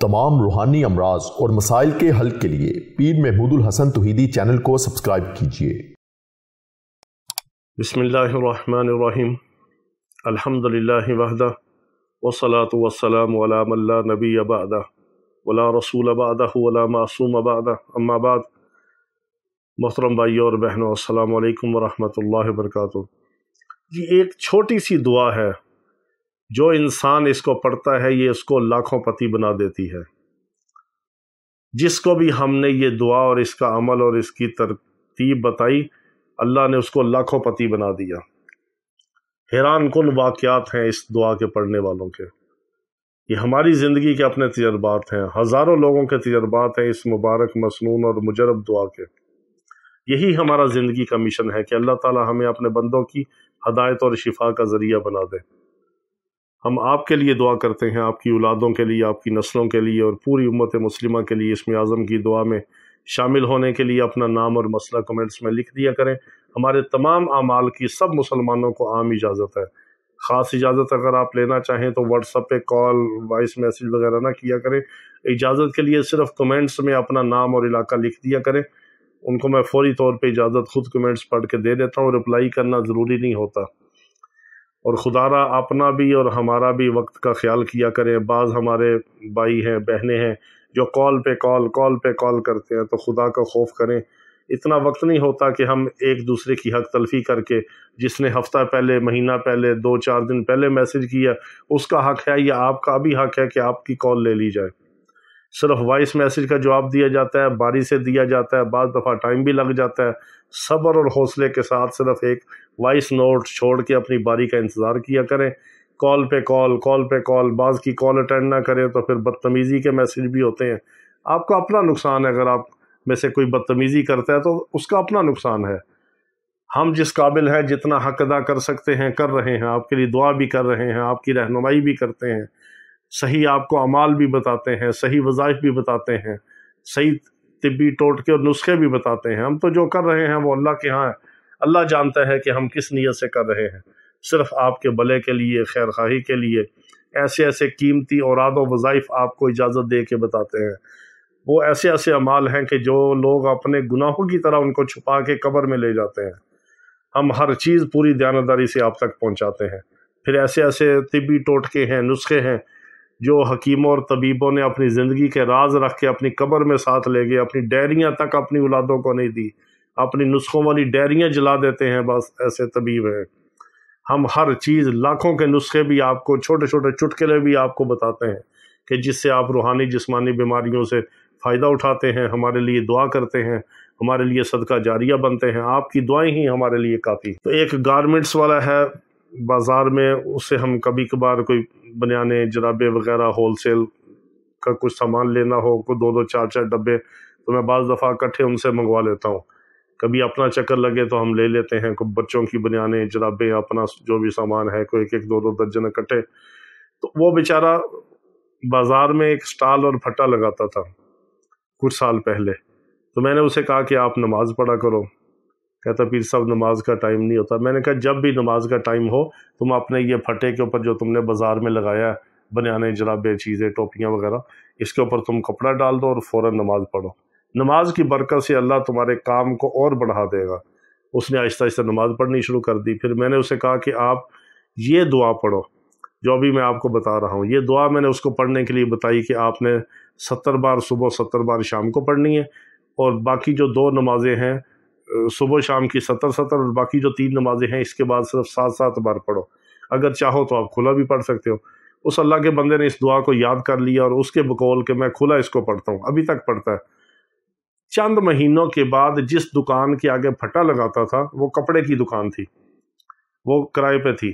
तमाम रूहानी अमराज और मसाइल के हल के लिए पीर महमूद उल हसन तौहीदी चैनल को सब्सक्राइब कीजिए। बिस्मिल्लाहिर्रहमानिर्रहीम। अल्हम्दुलिल्लाहि वहदा वस्सलातु वस्सलामु अला मन ला नबिय्य बअदा वला रसूल बअदहु वला मासूम बअदा अम्मा बाद। मोहतरम भाइयों और बहनों, अस्सलामु अलैकुम वरहमतुल्लाहि वबरकातुहू। ये एक छोटी सी दुआ है, जो इंसान इसको पढ़ता है ये इसको लाखों पति बना देती है। जिसको भी हमने ये दुआ और इसका अमल और इसकी तरतीब बताई, अल्लाह ने उसको लाखों पति बना दिया। हैरान कुन वाक़यात हैं इस दुआ के पढ़ने वालों के। ये हमारी ज़िंदगी के अपने तजर्बात हैं, हज़ारों लोगों के तजर्बात हैं इस मुबारक मसनून और मुजरब दुआ के। यही हमारा ज़िंदगी का मिशन है कि अल्लाह ताला हमें अपने बंदों की हदायत और शिफा का ज़रिया बना दे। हम आपके लिए दुआ करते हैं, आपकी औलादों के लिए, आपकी नस्लों के लिए और पूरी उम्मत मुस्लिमा के लिए इसमें आज़म की दुआ में शामिल होने के लिए अपना नाम और मसला कमेंट्स में लिख दिया करें। हमारे तमाम आमाल की सब मुसलमानों को आम इजाज़त है। ख़ास इजाज़त अगर आप लेना चाहें तो व्हाट्सएप पे कॉल, वॉइस मैसेज वगैरह ना किया करें। इजाज़त के लिए सिर्फ कमेंट्स में अपना नाम और इलाका लिख दिया करें। उनको मैं फ़ौरी तौर पे इजाज़त खुद कमेंट्स पढ़ के दे देता हूँ। रिप्लाई करना ज़रूरी नहीं होता। और खुदारा अपना भी और हमारा भी वक्त का ख्याल किया करें। बाज़ हमारे भाई हैं, बहनें हैं जो कॉल पे कॉल करते हैं, तो खुदा का खौफ करें। इतना वक्त नहीं होता कि हम एक दूसरे की हक तलफी करके, जिसने हफ्ता पहले, महीना पहले, 2-4 दिन पहले मैसेज किया, उसका हक है या आपका भी हक है कि आपकी कॉल ले ली जाए। सिर्फ वॉइस मैसेज का जवाब दिया जाता है, बारी से दिया जाता है, बाज़ दफ़ा टाइम भी लग जाता है। सब्र और हौसले के साथ सिर्फ एक वॉइस नोट छोड़ के अपनी बारी का इंतज़ार किया करें। कॉल पे कॉल, बाज़ की कॉल अटेंड ना करें तो फिर बदतमीज़ी के मैसेज भी होते हैं। आपका अपना नुकसान है, अगर आप में से कोई बदतमीज़ी करता है तो उसका अपना नुकसान है। हम जिस काबिल हैं, जितना हक अदा कर सकते हैं कर रहे हैं, आपके लिए दुआ भी कर रहे हैं, आपकी रहनुमाई भी करते हैं, सही आपको अमाल भी बताते हैं, सही वज़ाइफ भी बताते हैं, सही तिब्बी टोटके और नुस्खे भी बताते हैं। हम तो जो कर रहे हैं वो अल्लाह के यहाँ है। अल्लाह जानता है कि हम किस नीयत से कर रहे हैं। सिर्फ आपके भले के लिए, खैर खाही के लिए ऐसे ऐसे कीमती औराद व वज़ाइफ आपको इजाज़त दे के बताते हैं। वो ऐसे ऐसे अमाल हैं कि जो लोग अपने गुनाहों की तरह उनको छुपा के कब्र में ले जाते हैं। हम हर चीज़ पूरी दयानतदारी से आप तक पहुँचाते हैं। फिर ऐसे ऐसे तिब्बी टोटके हैं, नुस्खे हैं जो हकीमों और तबीबों ने अपनी ज़िंदगी के राज रख के अपनी कब्र में साथ ले गए। अपनी डायरियाँ तक अपनी औलादों को नहीं दी, अपनी नुस्खों वाली डायरियाँ जला देते हैं। बस ऐसे तबीब हैं। हम हर चीज़, लाखों के नुस्खे भी आपको, छोटे छोटे चुटकुले भी आपको बताते हैं कि जिससे आप रूहानी जिस्मानी बीमारियों से फ़ायदा उठाते हैं, हमारे लिए दुआ करते हैं, हमारे लिए सदका जारिया बनते हैं। आपकी दुआएं ही हमारे लिए काफ़ी। तो एक गारमेंट्स वाला है बाज़ार में, उससे हम कभी कभार कोई बनियाने, जराबे वगैरह होलसेल का कुछ सामान लेना हो, कोई 2-2, 4-4 डब्बे, तो मैं बाज़ दफ़ा इकट्ठे उनसे मंगवा लेता हूँ। कभी अपना चक्कर लगे तो हम ले लेते हैं। कोई बच्चों की बनियाने, जराबे, अपना जो भी सामान है, कोई 1-1, 2-2 दर्जन इकट्ठे। तो वो बेचारा बाज़ार में एक स्टॉल और फट्टा लगाता था कुछ साल पहले। तो मैंने उसे कहा कि आप नमाज़ पढ़ा करो। कहता पीर साहब नमाज का टाइम नहीं होता। मैंने कहा जब भी नमाज का टाइम हो, तुम अपने ये फटे के ऊपर जो तुमने बाज़ार में लगाया है, बनियाने, जराबे, चीज़ें, टोपियाँ वगैरह, इसके ऊपर तुम कपड़ा डाल दो और फ़ौरन नमाज पढ़ो। नमाज की बरकत से अल्लाह तुम्हारे काम को और बढ़ा देगा। उसने आहिस्ता आहिस्ता नमाज पढ़नी शुरू कर दी। फिर मैंने उसे कहा कि आप ये दुआ पढ़ो जो अभी मैं आपको बता रहा हूँ। ये दुआ मैंने उसको पढ़ने के लिए बताई कि आपने 70 बार सुबह, 70 बार शाम को पढ़नी है, और बाकी जो 2 नमाजें हैं सुबह शाम की 70-70, और बाकी जो 3 नमाजें हैं इसके बाद सिर्फ 7-7 बार पढ़ो। अगर चाहो तो आप खुला भी पढ़ सकते हो। उस अल्लाह के बंदे ने इस दुआ को याद कर लिया और उसके बकौल के मैं खुला इसको पढ़ता हूँ, अभी तक पढ़ता है। चंद महीनों के बाद जिस दुकान के आगे फटा लगाता था, वो कपड़े की दुकान थी, वो किराए पे थी।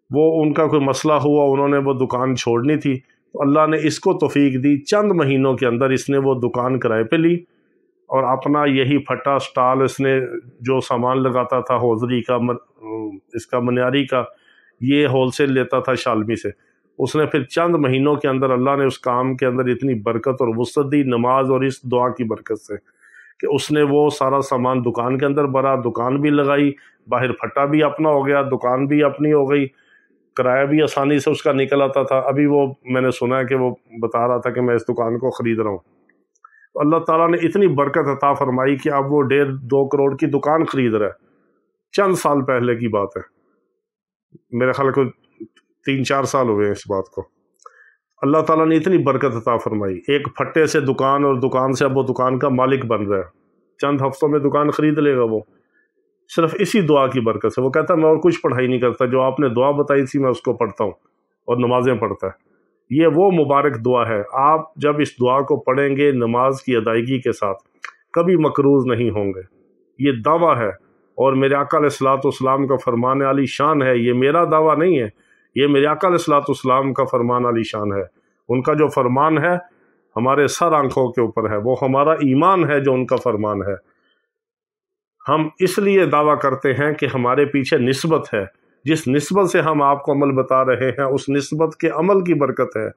वो उनका कोई मसला हुआ, उन्होंने वो दुकान छोड़नी थी, तो अल्लाह ने इसको तौफीक दी। चंद महीनों के अंदर इसने वो दुकान किराए पे ली और अपना यही फटा स्टॉल, इसने जो सामान लगाता था हौजरी का, इसका मनियारी का, ये होलसेल लेता था शालमी से। उसने फिर चंद महीनों के अंदर अल्लाह ने उस काम के अंदर इतनी बरकत और वुसअत दी, नमाज और इस दुआ की बरकत से, कि उसने वो सारा सामान दुकान के अंदर भरा, दुकान भी लगाई, बाहर फटा भी अपना हो गया, दुकान भी अपनी हो गई, کرایہ بھی آسانی سے اس کا نکل آتا تھا. ابھی وہ میں نے سنا ہے کہ وہ بتا رہا تھا کہ میں اس دکان کو خرید رہا ہوں. تو اللہ تعالیٰ نے اتنی برکت عطا فرمائی کہ اب وہ 1.5-2 کروڑ کی دکان خرید رہا ہے. چند سال پہلے کی بات ہے، میرے خیال کو 3-4 سال ہوئے ہیں اس بات کو. اللہ تعالیٰ نے اتنی برکت عطا فرمائی، ایک پھٹے سے دکان، اور دکان سے اب وہ دکان کا مالک بن رہا ہے. چند ہفتوں میں دکان خرید لے گا وہ، صرف اسی دعا کی برکت سے. وہ کہتا ہے میں اور کچھ پڑھائی نہیں کرتا، جو آپ نے دعا بتائی تھی میں اس کو پڑھتا ہوں اور نمازیں پڑھتا ہے. یہ وہ مبارک دعا ہے. آپ جب اس دعا کو پڑھیں گے نماز کی ادائیگی کے ساتھ کبھی مقروض نہیں ہوں گے. یہ دعویٰ ہے، اور میرے آقا علیہ الصلوۃ والسلام کا فرمان علی شان ہے. یہ میرا دعویٰ نہیں ہے، یہ میرے آقا علیہ الصلوۃ والسلام کا فرمان علی شان ہے. ان کا جو فرمان ہے ہمارے سر آنکھوں کے اوپر ہے، وہ ہمارا ایمان ہے جو ان کا فرمان ہے. ہم اس لیے دعویٰ کرتے ہیں کہ ہمارے پیچھے نسبت ہے. جس نسبت سے ہم آپ کو عمل بتا رہے ہیں اس نسبت کے عمل کی برکت ہے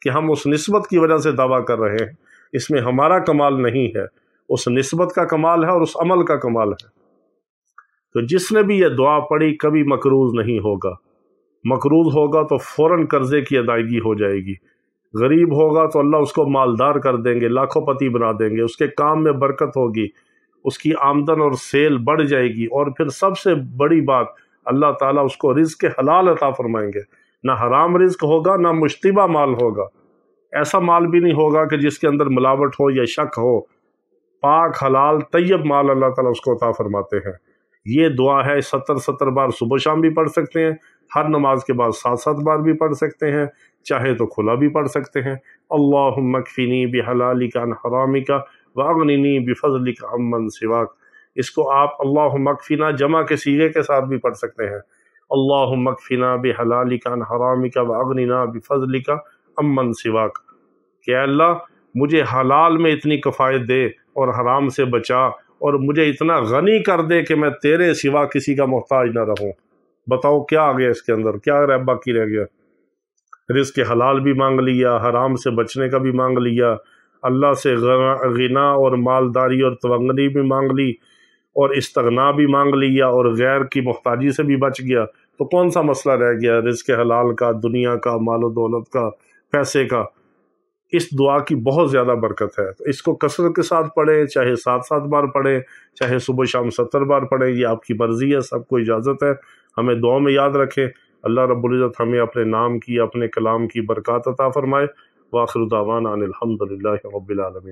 کہ ہم اس نسبت کی وجہ سے دعویٰ کر رہے ہیں. اس میں ہمارا کمال نہیں ہے، اس نسبت کا کمال ہے اور اس عمل کا کمال ہے. تو جس نے بھی یہ دعا پڑھی کبھی مقروض نہیں ہوگا. مقروض ہوگا تو فوراً قرضے کی ادائیگی ہو جائے گی. غریب ہوگا تو اللہ اس کو مالدار کر دیں گے، لاکھوں پتی بنا دیں گے. اس کے کام میں برکت ہوگی، اس کی آمدن اور سیل بڑھ جائے گی. اور پھر سب سے بڑی بات، اللہ تعالیٰ اس کو رزق حلال عطا فرمائیں گے. نہ حرام رزق ہوگا، نہ مشتبہ مال ہوگا. ایسا مال بھی نہیں ہوگا کہ جس کے اندر ملاوٹ ہو یا شک ہو. پاک حلال طیب مال اللہ تعالیٰ اس کو عطا فرماتے ہیں. یہ دعا ہے 70 بار صبح شام بھی پڑھ سکتے ہیں، ہر نماز کے بعد 7 بار بھی پڑھ سکتے ہیں، چاہے تو کھلا بھی پڑھ سکتے ہیں. اللہم اکفنی بحلالک عن حرامک واغننی بفضلک عمن سواک. اس کو آپ اللہم اکفنا جمع کے صیغے کے ساتھ بھی پڑھ سکتے ہیں. اللہم اکفنا بحلالک عن حرامک واغننا بفضلک عمن سواک. کہ اے اللہ مجھے حلال میں اتنی کفایت دے اور حرام سے بچا، اور مجھے اتنا غنی کر دے کہ میں تیرے سوا کسی کا محتاج نہ رہوں. بتاؤ کیا آ گیا اس کے اندر، کیا باقی رہ گیا؟ رزق حلال بھی مانگ لیا، حرام سے بچنے کا بھی مانگ لیا، اللہ سے غنا اور مالداری اور تونگنی بھی مانگ لی، اور استغنا بھی مانگ لیا، اور غیر کی محتاجی سے بھی بچ گیا. تو کون سا مسئلہ رہ گیا رزق حلال کا، دنیا کا، مال و دولت کا، پیسے کا؟ اس دعا کی بہت زیادہ برکت ہے. تو اس کو کثرت کے ساتھ پڑھیں، چاہے 7 بار پڑھیں، چاہے صبح شام 70 بار پڑھیں. یہ آپ کی مرضی ہے، سب کو اجازت ہے. ہمیں دعاؤں میں یاد رکھیں. اللہ رب العزت ہمیں اپنے نام کی، اپنے کلام کی برکات عطا فرمائے. وآخر دعوانا ان الحمد للہ رب العالمین.